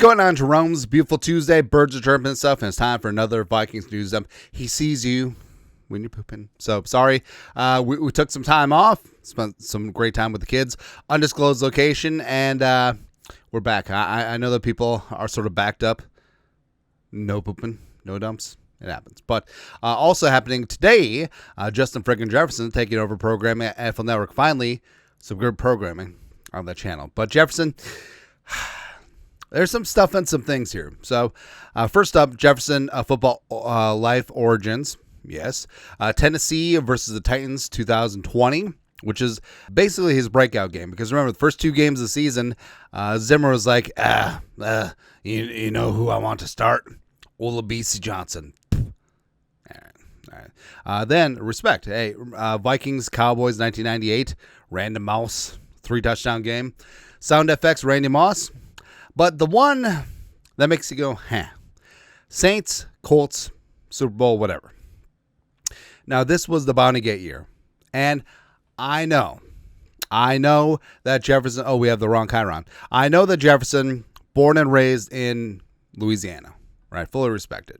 going on, Jerome's beautiful Tuesday? Birds are chirping and stuff, and it's time for another Vikings news dump. He sees you when you're pooping. So, sorry. We took some time off, spent some great time with the kids, undisclosed location, and we're back. I know that people are sort of backed up. No pooping, no dumps. It happens. But also happening today, Justin friggin' Jefferson taking over programming at NFL Network. Finally, some good programming on that channel. But Jefferson, there's some stuff and some things here. So, first up, Jefferson football life origins. Yes. Tennessee versus the Titans 2020, which is basically his breakout game. Because remember, the first two games of the season, Zimmer was like, you know who I want to start? Olabisi Johnson. All right. Then, respect. Hey, Vikings, Cowboys 1998, random mouse, 3-touchdown game. Sound FX, Randy Moss. But the one that makes you go, Saints, Colts, Super Bowl, whatever. Now, this was the Bounty Gate year. And I know that Jefferson, we have the wrong Chiron. I know that Jefferson, born and raised in Louisiana, right? Fully respected.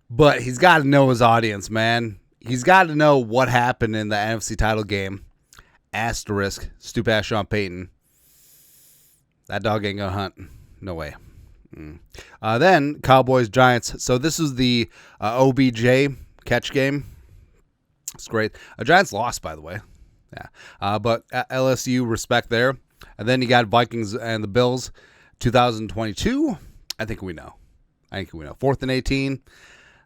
But he's got to know his audience, man. He's got to know what happened in the NFC title game. Asterisk, stupid-ass Sean Payton. That dog ain't gonna hunt. No way. Then Cowboys, Giants. So this is the OBJ catch game. It's great. Giants lost, by the way. Yeah. But LSU, respect there. And then you got Vikings and the Bills, 2022. I think we know. 4th and 18.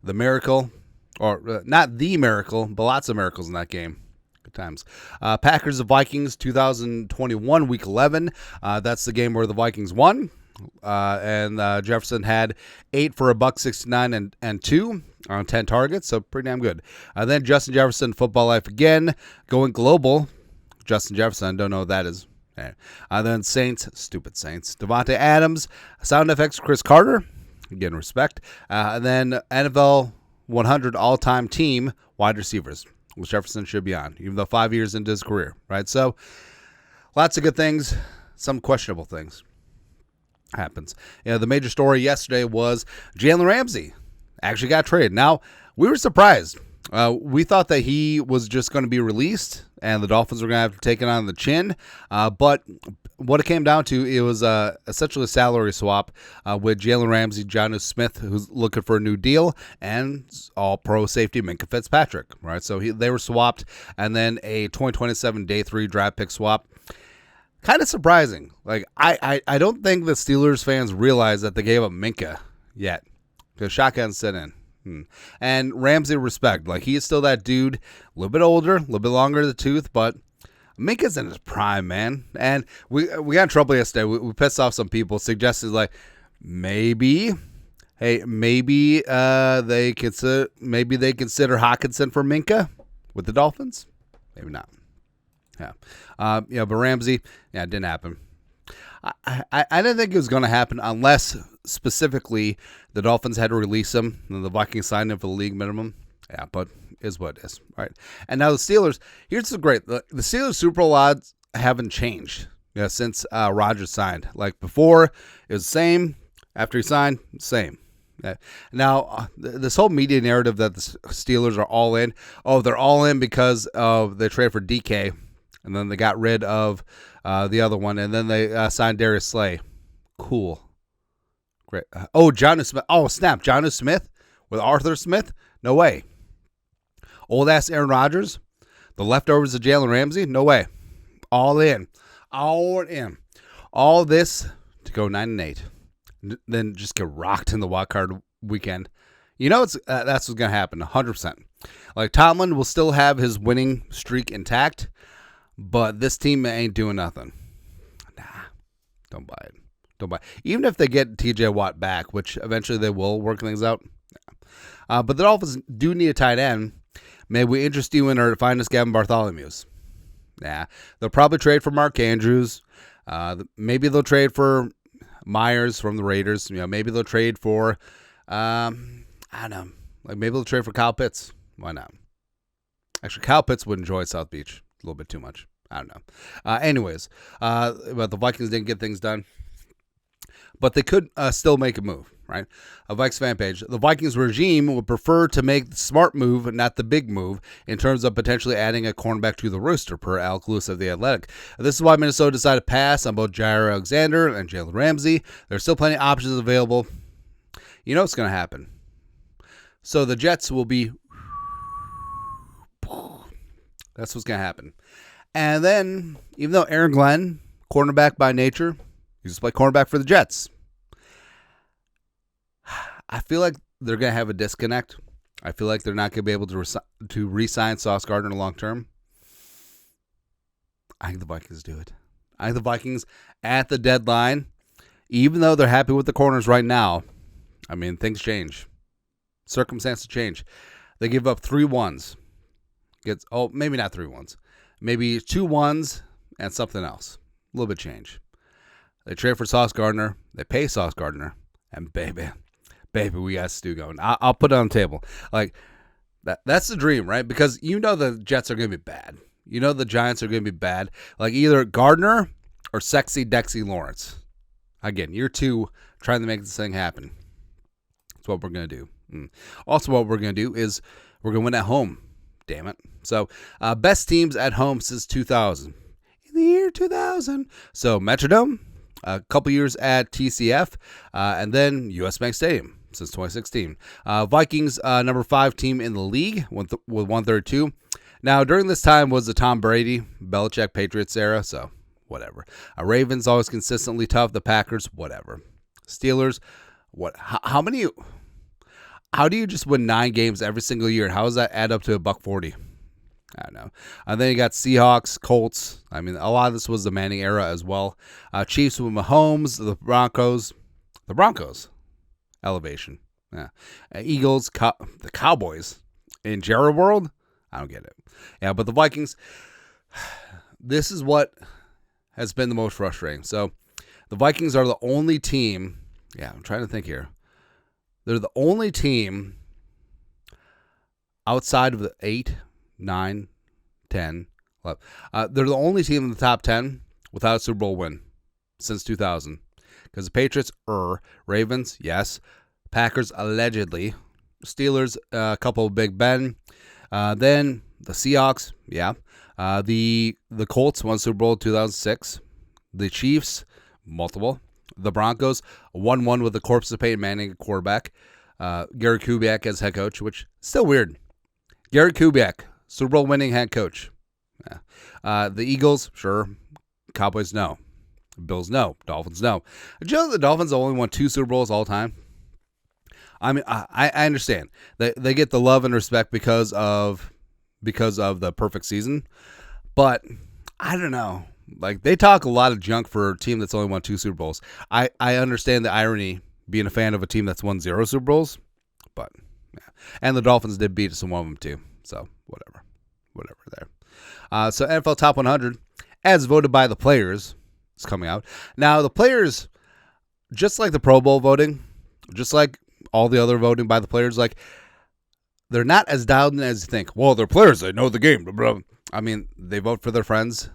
The miracle. Or not the miracle, but lots of miracles in that game. Good times. Packers and Vikings 2021 week 11. That's the game where the Vikings won. And Jefferson had 8 for $169 and 2 on 10 targets. So pretty damn good. Then Justin Jefferson, football life again. Going global. Justin Jefferson, don't know what that is. Okay. Then Saints, stupid Saints. Devontae Adams, Sound FX, Chris Carter. Again, respect. And then NFL 100 all-time team wide receivers, which Jefferson should be on, even though 5 years into his career, right? So, lots of good things, some questionable things. Happens. The major story yesterday was Jalen Ramsey actually got traded. Now, we were surprised. We thought that he was just going to be released and the Dolphins were going to have to take it on the chin. But what it came down to, it was essentially a salary swap with Jalen Ramsey, Jonnu Smith, who's looking for a new deal, and all-pro safety Minkah Fitzpatrick. Right, so they were swapped, and then a 2027 day 3 draft pick swap. Kind of surprising. Like I don't think the Steelers fans realize that they gave up Minkah yet, because shotgun sit in. And Ramsey, respect. Like, he is still that dude, a little bit older, a little bit longer in the tooth, but Minka's in his prime, man. And we got in trouble yesterday. We pissed off some people, suggested, like, maybe they consider Hockenson for Minkah with the Dolphins. Maybe not. Yeah. But Ramsey, it didn't happen. I didn't think it was going to happen unless specifically the Dolphins had to release him and the Vikings signed him for the league minimum. Yeah, but is what it is. All right. And now the Steelers, here's the great. The Steelers Super Bowl odds haven't changed since Rodgers signed. Like before, it was the same. After he signed, same. Now, this whole media narrative that the Steelers are all in. Oh, they're all in because of they traded for DK. And then they got rid of the other one. And then they signed Darius Slay. Cool. Great. Jonnu Smith. Oh, snap. Jonnu Smith with Arthur Smith? No way. Old-ass Aaron Rodgers? The leftovers of Jalen Ramsey? No way. All in. All in. All this to go 9-8. Then just get rocked in the wild card weekend. You know that's what's going to happen, 100%. Like, Tomlin will still have his winning streak intact, but this team ain't doing nothing. Nah, don't buy it. Don't buy it. Even if they get TJ Watt back, which eventually they will work things out. But the Dolphins do need a tight end. May we interest you in our finest Gavin Bartholomew's? Nah, they'll probably trade for Mark Andrews. Maybe they'll trade for Myers from the Raiders. Maybe they'll trade for, I don't know. Like maybe they'll trade for Kyle Pitts. Why not? Actually, Kyle Pitts would enjoy South Beach a little bit too much. I don't know. Anyways, but the Vikings didn't get things done. but they could still make a move, right? A Vikes fan page. The Vikings regime would prefer to make the smart move, not the big move, in terms of potentially adding a cornerback to the roster, per Al Cluse of The Athletic. This is why Minnesota decided to pass on both Jair Alexander and Jalen Ramsey. There's still plenty of options available. You know what's going to happen. So the Jets will be... That's what's going to happen. And then, even though Aaron Glenn, cornerback by nature, he used to play cornerback for the Jets, I feel like they're going to have a disconnect. I feel like they're not going to be able to re-sign Sauce Gardner long term. I think the Vikings do it. I think the Vikings at the deadline, even though they're happy with the corners right now, I mean, things change. Circumstances change. They give up 3 1s. Maybe not 3 1s. Maybe 2 1s and something else. A little bit of change. They trade for Sauce Gardner. They pay Sauce Gardner. And baby, we got Stu going. I'll put it on the table. Like, that's the dream, right? Because you know the Jets are going to be bad. You know the Giants are going to be bad. Like, either Gardner or sexy Dexy Lawrence. Again, year 2 trying to make this thing happen. That's what we're going to do. Also, what we're going to do is we're going to win at home. Damn it. So, best teams at home since 2000. In the year 2000. So, Metrodome, a couple years at TCF, and then US Bank Stadium since 2016. Vikings, number 5 team in the league with 132. Now, during this time was the Tom Brady, Belichick, Patriots era, so whatever. Ravens, always consistently tough. The Packers, whatever. Steelers, what? How do you just win 9 games every single year? How does that add up to $140? I don't know. And then you got Seahawks, Colts. I mean, a lot of this was the Manning era as well. Chiefs with Mahomes, the Broncos, elevation. Yeah. Eagles, the Cowboys in JEROME world. I don't get it. Yeah, but the Vikings, this is what has been the most frustrating. So the Vikings are the only team. Yeah, I'm trying to think here. They're the only team outside of the 8, 9, 10, 11. They're the only team in the top 10 without a Super Bowl win since 2000. Because the Patriots, Ravens, yes. Packers, allegedly. Steelers, a couple of Big Ben. Then the Seahawks, yeah. The Colts won Super Bowl 2006. The Chiefs, multiple. The Broncos, 1-1 with the corpse of Peyton Manning, quarterback. Gary Kubiak as head coach, which is still weird. Gary Kubiak, Super Bowl winning head coach. Yeah. The Eagles, sure. Cowboys, no. Bills, no. Dolphins, no. Did you know the Dolphins only won 2 Super Bowls all time? I mean, I understand. They get the love and respect because of the perfect season. But I don't know. Like, they talk a lot of junk for a team that's only won 2 Super Bowls. I understand the irony being a fan of a team that's won 0 Super Bowls. But, yeah. And the Dolphins did beat us in one of them, too. So, whatever there. So, NFL Top 100, as voted by the players, is coming out. Now, the players, just like the Pro Bowl voting, just like all the other voting by the players, like, they're not as dialed in as you think. Well, they're players. They know the game. Blah, blah. I mean, they vote for their friends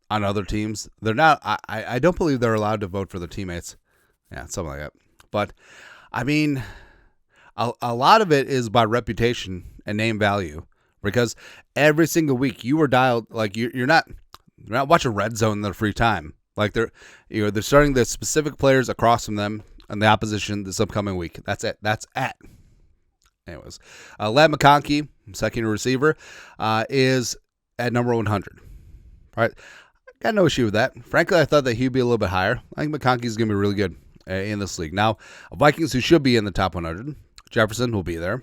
on other teams. They're not, I don't believe they're allowed to vote for their teammates. Yeah, something like that. But, I mean, a lot of it is by reputation and name value. Because every single week you were dialed, like, you're not watching Red Zone in their free time. Like, they're starting the specific players across from them and the opposition this upcoming week. That's it. That's at. Anyways, Ladd McConkey, second receiver, is at number 100. All right. Got no issue with that. Frankly, I thought that he'd be a little bit higher. I think McConkey's going to be really good in this league. Now, Vikings who should be in the top 100. Jefferson will be there.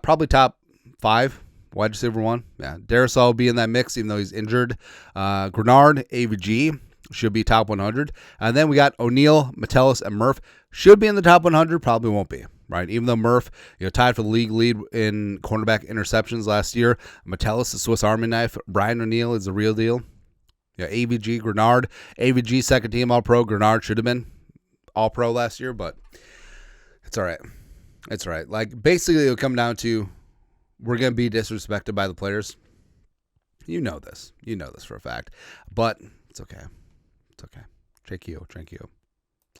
Probably top 5, wide receiver 1. Yeah, Darrisaw will be in that mix, even though he's injured. Grenard, AVG, should be top 100. And then we got O'Neal, Metellus, and Murph. Should be in the top 100, probably won't be. Right, even though Murph, tied for the league lead in cornerback interceptions last year. Metellus, the Swiss Army knife. Brian O'Neal is the real deal. Yeah, AVG, Grenard. AVG, second team All-Pro. Grenard should have been All-Pro last year, but it's all right. It's all right. Like, basically, it'll come down to we're going to be disrespected by the players. You know this. You know this for a fact. But it's okay. It's okay. Tranquilo.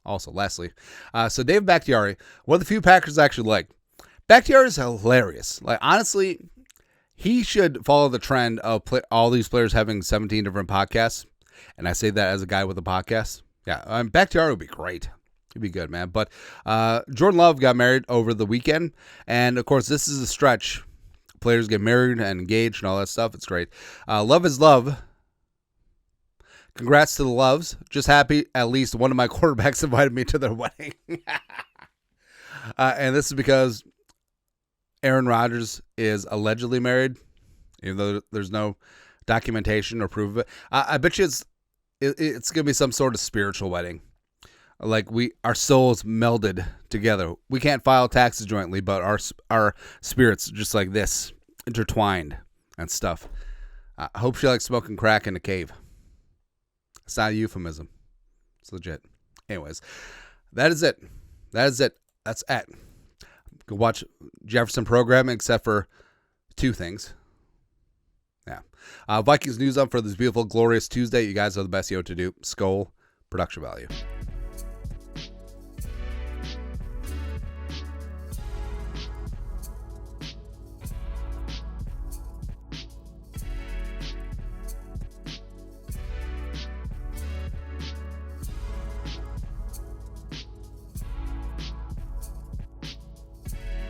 Also, lastly, so David Bakhtiari, one of the few Packers I actually like. Bakhtiari is hilarious. Like, honestly, he should follow the trend of all these players having 17 different podcasts. And I say that as a guy with a podcast. Yeah, Bakhtiari would be great. He'd be good, man. But Jordan Love got married over the weekend. And, of course, this is a stretch. Players get married and engaged and all that stuff. It's great. Love is love. Congrats to the Loves. Just happy at least one of my quarterbacks invited me to their wedding. And this is because Aaron Rodgers is allegedly married, even though there's no documentation or proof of it. I bet you it's going to be some sort of spiritual wedding. Like our souls melded together. We can't file taxes jointly, but our spirits just like this, intertwined and stuff. I hope she likes smoking crack in a cave. It's not a euphemism. It's legit. Anyways, that is it. That's it. Go watch Jefferson programming except for two things. Yeah. Vikings news up for this beautiful, glorious Tuesday. You guys are the best. You know what to do. Skol, production value.